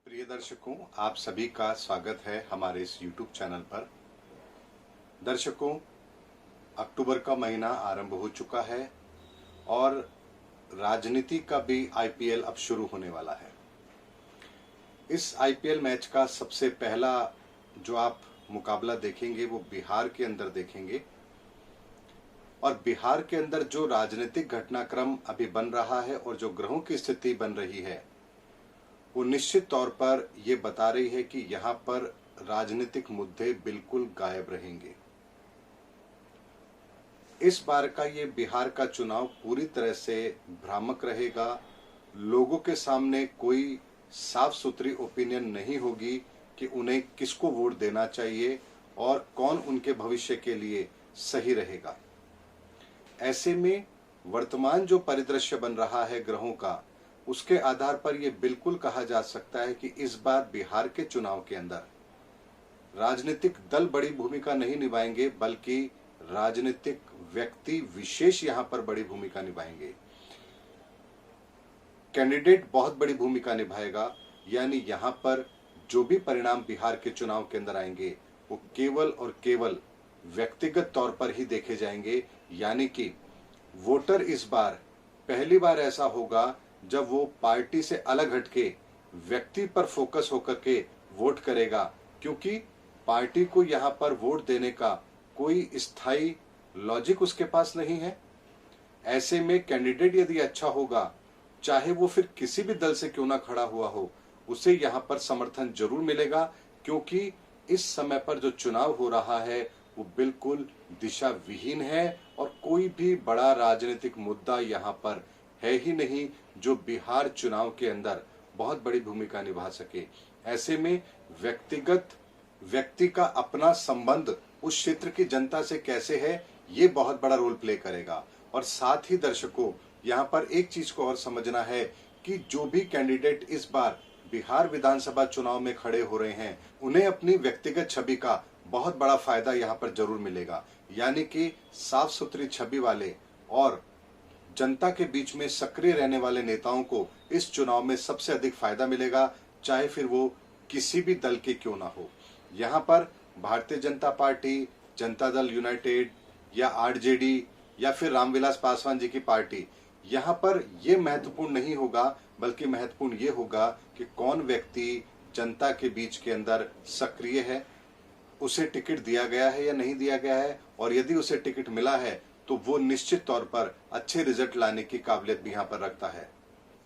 प्रिय दर्शकों, आप सभी का स्वागत है हमारे इस YouTube चैनल पर। दर्शकों, अक्टूबर का महीना आरंभ हो चुका है और राजनीति का भी IPL अब शुरू होने वाला है। इस IPL मैच का सबसे पहला जो आप मुकाबला देखेंगे वो बिहार के अंदर देखेंगे और बिहार के अंदर जो राजनीतिक घटनाक्रम अभी बन रहा है और जो ग्रहों की स्थिति बन रही है वो निश्चित तौर पर ये बता रही है कि यहाँ पर राजनीतिक मुद्दे बिल्कुल गायब रहेंगे। इस बार का ये बिहार का चुनाव पूरी तरह से भ्रामक रहेगा। लोगों के सामने कोई साफ सुथरी ओपिनियन नहीं होगी कि उन्हें किसको वोट देना चाहिए और कौन उनके भविष्य के लिए सही रहेगा। ऐसे में वर्तमान जो परिदृश्य बन रहा है ग्रहों का, उसके आधार पर यह बिल्कुल कहा जा सकता है कि इस बार बिहार के चुनाव के अंदर राजनीतिक दल बड़ी भूमिका नहीं निभाएंगे, बल्कि राजनीतिक व्यक्ति विशेष यहां पर बड़ी भूमिका निभाएंगे। कैंडिडेट बहुत बड़ी भूमिका निभाएगा। यानी यहां पर जो भी परिणाम बिहार के चुनाव के अंदर आएंगे वो केवल और केवल व्यक्तिगत तौर पर ही देखे जाएंगे। यानी कि वोटर इस बार पहली बार ऐसा होगा जब वो पार्टी से अलग हटके व्यक्ति पर फोकस होकर के वोट करेगा, क्योंकि पार्टी को यहां पर वोट देने का कोई स्थायी लॉजिक उसके पास नहीं है। ऐसे में कैंडिडेट यदि अच्छा होगा, चाहे वो फिर किसी भी दल से क्यों ना खड़ा हुआ हो, उसे यहां पर समर्थन जरूर मिलेगा, क्योंकि इस समय पर जो चुनाव हो रहा है वो बिल्कुल दिशा विहीन है और कोई भी बड़ा राजनीतिक मुद्दा यहां पर है ही नहीं जो बिहार चुनाव के अंदर बहुत बड़ी भूमिका निभा सके। ऐसे में व्यक्ति का अपना संबंध उस क्षेत्र की जनता से कैसे है, ये बहुत बड़ा रोल प्ले करेगा। और साथ ही दर्शकों, यहाँ पर एक चीज को और समझना है कि जो भी कैंडिडेट इस बार बिहार विधानसभा चुनाव में खड़े हो रहे हैं, उन्हें अपनी व्यक्तिगत छवि का बहुत बड़ा फायदा यहाँ पर जरूर मिलेगा। यानी कि साफ सुथरी छवि वाले और जनता के बीच में सक्रिय रहने वाले नेताओं को इस चुनाव में सबसे अधिक फायदा मिलेगा, चाहे फिर वो किसी भी दल के क्यों ना हो। यहाँ पर भारतीय जनता पार्टी, जनता दल यूनाइटेड या RJD या फिर रामविलास पासवान जी की पार्टी, यहाँ पर यह महत्वपूर्ण नहीं होगा, बल्कि महत्वपूर्ण ये होगा कि कौन व्यक्ति जनता के बीच के अंदर सक्रिय है, उसे टिकट दिया गया है या नहीं दिया गया है, और यदि उसे टिकट मिला है तो वो निश्चित तौर पर अच्छे रिजल्ट लाने की काबिलियत भी यहाँ पर रखता है।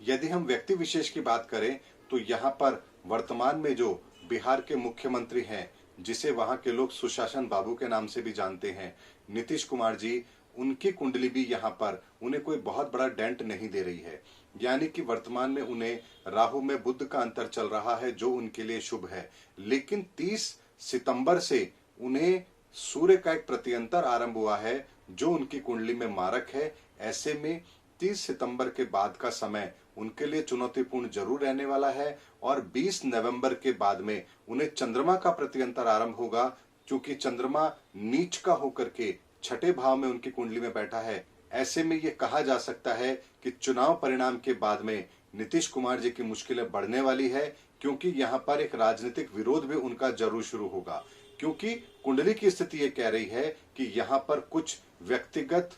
यदि हम व्यक्ति विशेष की बात करें तो यहाँ पर वर्तमान में जो बिहार के मुख्यमंत्री हैं, जिसे वहां के लोग सुशासन बाबू के नाम से भी जानते हैं, नीतीश कुमार जी, उनकी कुंडली भी यहाँ पर उन्हें कोई बहुत बड़ा डेंट नहीं दे रही है। यानी कि वर्तमान में उन्हें राहु में बुध का अंतर चल रहा है, जो उनके लिए शुभ है। लेकिन 30 सितंबर से उन्हें सूर्य का एक प्रत्यंतर आरंभ हुआ है, जो उनकी कुंडली में मारक है। ऐसे में 30 सितंबर के बाद का समय उनके लिए चुनौतीपूर्ण जरूर रहने वाला है और 20 नवंबर के बाद में उन्हें चंद्रमा का प्रत्यंतर आरंभ होगा, क्योंकि चंद्रमा नीच का होकर के छठे भाव में उनकी कुंडली में बैठा है। ऐसे में यह कहा जा सकता है कि चुनाव परिणाम के बाद में नीतीश कुमार जी की मुश्किलें बढ़ने वाली है, क्योंकि यहाँ पर एक राजनीतिक विरोध भी उनका जरूर शुरू होगा। क्योंकि कुंडली की स्थिति ये कह रही है कि यहाँ पर कुछ व्यक्तिगत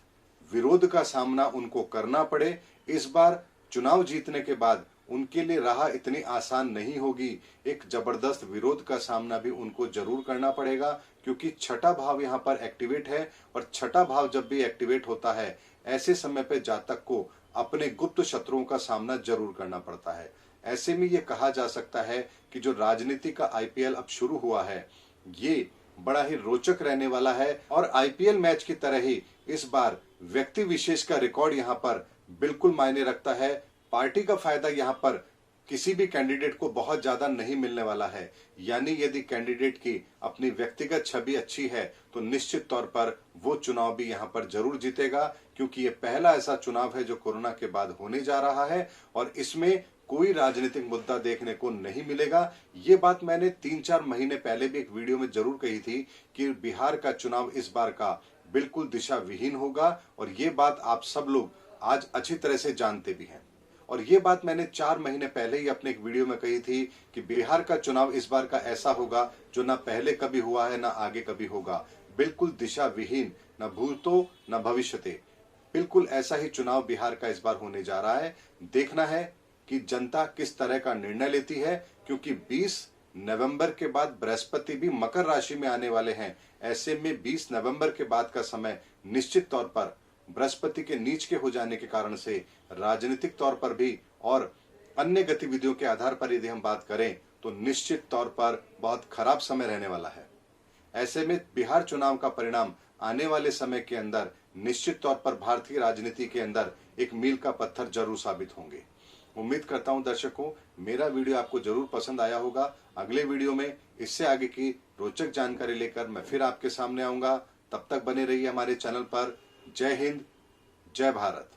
विरोध का सामना उनको करना पड़े। इस बार चुनाव जीतने के बाद उनके लिए राह इतनी आसान नहीं होगी। एक जबरदस्त विरोध का सामना भी उनको जरूर करना पड़ेगा, क्योंकि छठा भाव यहाँ पर एक्टिवेट है और छठा भाव जब भी एक्टिवेट होता है, ऐसे समय पे जातक को अपने गुप्त शत्रुओं का सामना जरूर करना पड़ता है। ऐसे में ये कहा जा सकता है कि जो राजनीति का IPL अब शुरू हुआ है, ये बड़ा ही रोचक रहने वाला है और IPL मैच की तरह ही इस बार व्यक्ति विशेष का रिकॉर्ड यहाँ पर बिल्कुल मायने रखता है। पार्टी का फायदा यहाँ पर किसी भी कैंडिडेट को बहुत ज्यादा नहीं मिलने वाला है। यानी यदि कैंडिडेट की अपनी व्यक्तिगत छवि अच्छी है तो निश्चित तौर पर वो चुनाव भी यहाँ पर जरूर जीतेगा, क्योंकि ये पहला ऐसा चुनाव है जो कोरोना के बाद होने जा रहा है और इसमें कोई राजनीतिक मुद्दा देखने को नहीं मिलेगा। ये बात मैंने 3-4 महीने पहले भी एक वीडियो में जरूर कही थी कि बिहार का चुनाव इस बार का बिल्कुल दिशा विहीन होगा, और ये बात आप सब लोग आज अच्छी तरह से जानते भी हैं। और ये बात मैंने 4 महीने पहले ही अपने एक वीडियो में कही थी कि बिहार का चुनाव इस बार का ऐसा होगा जो ना पहले कभी हुआ है ना आगे कभी होगा। बिल्कुल दिशा विहीन, न भूतो न भविष्यते। बिल्कुल ऐसा ही चुनाव बिहार का इस बार होने जा रहा है। देखना है कि जनता किस तरह का निर्णय लेती है, क्योंकि 20 नवंबर के बाद बृहस्पति भी मकर राशि में आने वाले हैं। ऐसे में 20 नवंबर के बाद का समय निश्चित तौर पर बृहस्पति के नीच के हो जाने के कारण से राजनीतिक तौर पर भी और अन्य गतिविधियों के आधार पर यदि हम बात करें तो निश्चित तौर पर बहुत खराब समय रहने वाला है। ऐसे में बिहार चुनाव का परिणाम आने वाले समय के अंदर निश्चित तौर पर भारतीय राजनीति के अंदर एक मील का पत्थर जरूर साबित होंगे। उम्मीद करता हूं दर्शकों, मेरा वीडियो आपको जरूर पसंद आया होगा। अगले वीडियो में इससे आगे की रोचक जानकारी लेकर मैं फिर आपके सामने आऊंगा। तब तक बने रहिए हमारे चैनल पर। जय हिंद, जय भारत।